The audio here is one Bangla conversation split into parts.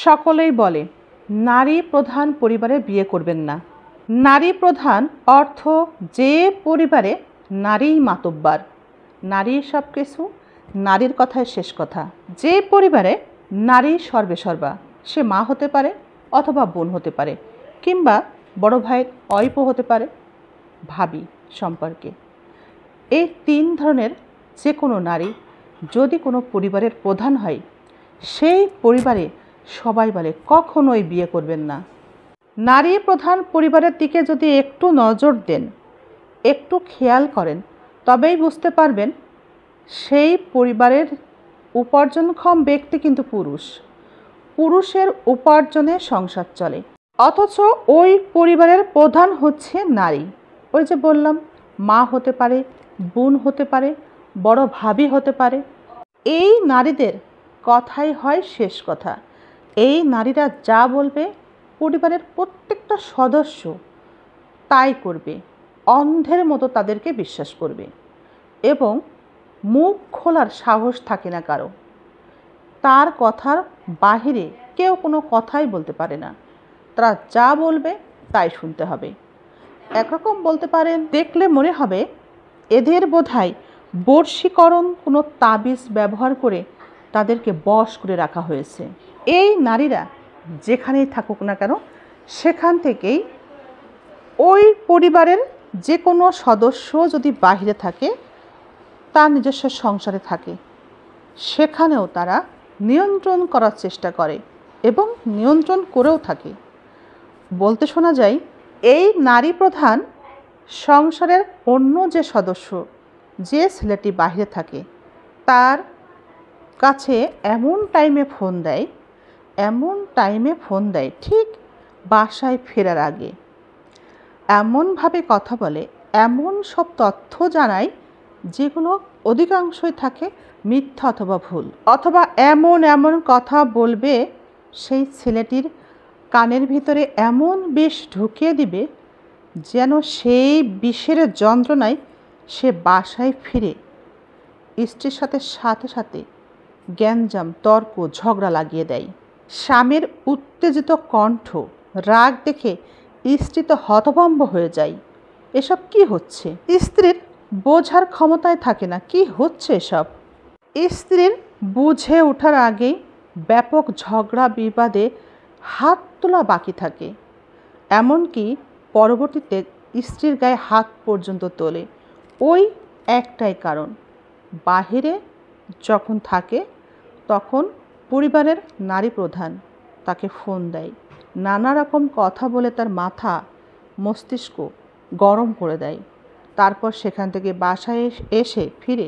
সকলেই বলে নারী প্রধান পরিবারে বিয়ে করবেন না। নারী প্রধান অর্থ যে পরিবারে নারীই মাতব্বর, নারীর সব কিছু, নারীর কথায় শেষ কথা। যে পরিবারে নারী সর্বে সর্বা, সে মা হতে পারে অথবা বোন হতে পারে, কিংবা বড় ভাইয়ের অল্প হতে পারে, ভাবি সম্পর্কে। এই তিন ধরনের যে কোনো নারী যদি কোনো পরিবারের প্রধান হয়, সেই পরিবারে সবাই বলে কখনোই বিয়ে করবেন না। নারী প্রধান পরিবারের দিকে যদি একটু নজর দেন, একটু খেয়াল করেন, তবেই বুঝতে পারবেন সেই পরিবারের উপার্জনক্ষম ব্যক্তি কিন্তু পুরুষ। পুরুষের উপার্জনে সংসার চলে, অথচ ওই পরিবারের প্রধান হচ্ছে নারী। ওই যে বললাম, মা হতে পারে, বোন হতে পারে, বড় ভাবি হতে পারে। এই নারীদের কথাই হয় শেষ কথা। এই নারীরা যা বলবে পরিবারের প্রত্যেকটা সদস্য তাই করবে, অন্ধের মতো তাদেরকে বিশ্বাস করবে, এবং মুখ খোলার সাহস থাকে না কারো। তার কথার বাহিরে কেউ কোনো কথাই বলতে পারে না। তারা যা বলবে তাই শুনতে হবে। একরকম বলতে পারেন, দেখলে মনে হবে এদের বোধহয় বশীকরণ কোনো তাবিজ ব্যবহার করে তাদেরকে বশ করে রাখা হয়েছে। এই নারীরা যেখানেই থাকুক না কেন, সেখান থেকেই ওই পরিবারের যে কোনো সদস্য যদি বাহিরে থাকে, তার নিজস্ব সংসারে থাকে, সেখানেও তারা নিয়ন্ত্রণ করার চেষ্টা করে এবং নিয়ন্ত্রণ করেও থাকে। বলতে শোনা যায়, এই নারী প্রধান সংসারের অন্য যে সদস্য, যে ছেলেটি বাহিরে থাকে, তার কাছে এমন টাইমে ফোন দেয় ঠিক বাসায় ফেরার আগে। এমনভাবে কথা বলে, এমন সব তথ্য জানায় যেগুলো অধিকাংশই থাকে মিথ্যা অথবা ভুল, অথবা এমন কথা বলবে সেই ছেলেটির কানের ভিতরে এমন বিষ ঢুকিয়ে দিবে যেন সেই বিষের যন্ত্রণায় সে বাসায় ফিরে স্ত্রীর সাথে সাথে গ্যাঞ্জাম, তর্ক, ঝগড়া লাগিয়ে দেয়। স্বামীর উত্তেজিত কণ্ঠ, রাগ দেখে স্ত্রী তো হতভম্ব হয়ে যায়। এসব কি হচ্ছে? স্ত্রীর বোঝার ক্ষমতায় থাকে না কি হচ্ছে এসব। স্ত্রীর বুঝে ওঠার আগেই ব্যাপক ঝগড়া বিবাদে হাত তোলা বাকি থাকে। এমনকি পরবর্তীতে স্ত্রীর গায়ে হাত পর্যন্ত তোলে। ওই একটাই কারণ, বাহিরে যখন থাকে তখন পরিবারের নারী প্রধান তাকে ফোন দেয়, নানা রকম কথা বলে তার মাথা মস্তিষ্ক গরম করে দেয়। তারপর সেখান থেকে বাসায় এসে ফিরে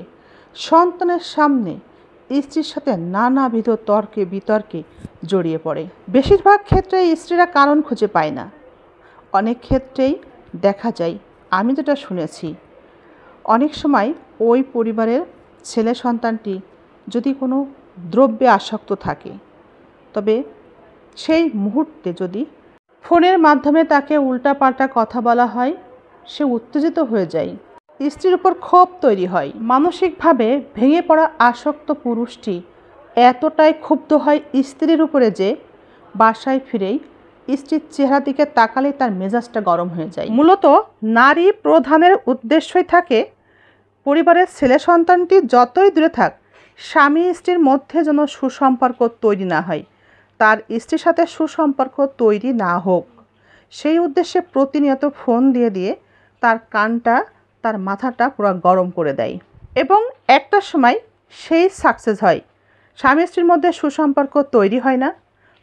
সন্তানের সামনে স্ত্রীর সাথে নানাবিধ তর্কে বিতর্কে জড়িয়ে পড়ে। বেশিরভাগ ক্ষেত্রে স্ত্রীরা কারণ খুঁজে পায় না। অনেক ক্ষেত্রেই দেখা যায়, আমি যেটা শুনেছি, অনেক সময় ওই পরিবারের ছেলে সন্তানটি যদি কোনো দ্রব্যে আসক্ত থাকে, তবে সেই মুহূর্তে যদি ফোনের মাধ্যমে তাকে উল্টাপাল্টা কথা বলা হয়, সে উত্তেজিত হয়ে যায়, স্ত্রীর উপর ক্ষোভ তৈরি হয়। মানসিকভাবে ভেঙে পড়া আসক্ত পুরুষটি এতটাই ক্ষুব্ধ হয় স্ত্রীর উপরে যে বাসায় ফিরেই স্ত্রীর চেহারা দিকে তাকালেই তার মেজাজটা গরম হয়ে যায়। মূলত নারী প্রধানের উদ্দেশ্যই থাকে পরিবারের ছেলে সন্তানটি যতই দূরে থাক, স্বামী স্ত্রীর মধ্যে যেন সুসম্পর্ক তৈরি না হয়, তার স্ত্রীর সাথে সুসম্পর্ক তৈরি না হোক। সেই উদ্দেশ্যে প্রতিনিয়ত ফোন দিয়ে তার কানটা, তার মাথাটা পুরো গরম করে দেয়, এবং একটা সময় সেই সাকসেস হয়। স্বামী স্ত্রীর মধ্যে সুসম্পর্ক তৈরি হয় না,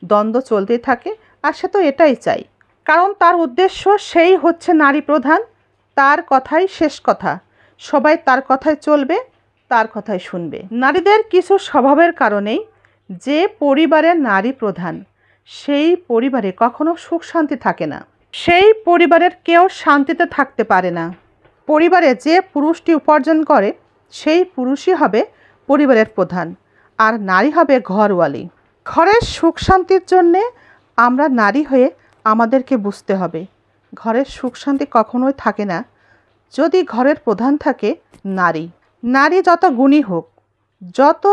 দ্বন্দ্ব চলতেই থাকে। আর সে তো এটাই চাই, কারণ তার উদ্দেশ্য সেই হচ্ছে নারী প্রধান, তার কথাই শেষ কথা, সবাই তার কথায় চলবে, তার কথাই শুনবে। নারীদের কিছু স্বভাবের কারণেই যে পরিবারের নারী প্রধান, সেই পরিবারে কখনো সুখ শান্তি থাকে না, সেই পরিবারের কেউ শান্তিতে থাকতে পারে না। পরিবারে যে পুরুষটি উপার্জন করে, সেই পুরুষই হবে পরিবারের প্রধান, আর নারী হবে ঘরওয়ালি। ঘরের সুখ শান্তির জন্যে আমরা নারী হয়ে আমাদেরকে বুঝতে হবে, ঘরের সুখ শান্তি কখনোই থাকে না যদি ঘরের প্রধান থাকে নারী। নারী যত গুণী হোক, যত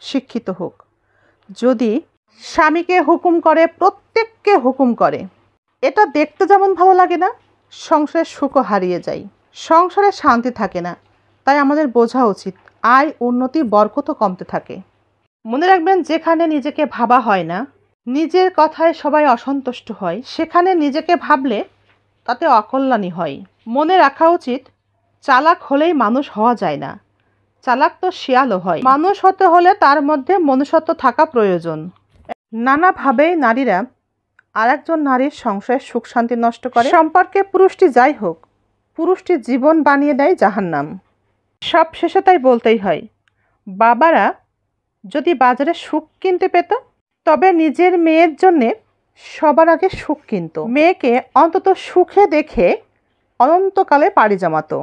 শিক্ষিত হোক, যদি স্বামীকে হুকুম করে, প্রত্যেককে হুকুম করে। এটা দেখতে যেমন ভালো লাগে না, সংসারের সুখও হারিয়ে যায়, সংসারে শান্তি থাকে না। তাই আমাদের বোঝা উচিত আয় উন্নতি বরকতও কমতে থাকে। মনে রাখবেন, যেখানে নিজেকে ভাবা হয় না, নিজের কথায় সবাই অসন্তুষ্ট হয়, সেখানে নিজেকে ভাবলে তাতে অকল্যাণই হয়। মনে রাখা উচিত, চালাক হলেই মানুষ হওয়া যায় না, চালাক তো শিয়ালও হয়। মানুষ হতে হলে তার মধ্যে মনুষ্যত্ব থাকা প্রয়োজন। নানাভাবেই নারীরা আর একজন নারীর সংসারের সুখ শান্তি নষ্ট করে। সম্পর্কে পুরুষটি যাই হোক, পুরুষটি জীবন বানিয়ে দেয় জাহান্নাম। সব শেষে তাই বলতেই হয়, বাবারা যদি বাজারে সুখ কিনতে পেত, তবে নিজের মেয়ের জন্যে সবার আগে সুখ কিনত, মেয়েকে অন্তত সুখে দেখে অনন্তকালে পাড়ি জমাতো।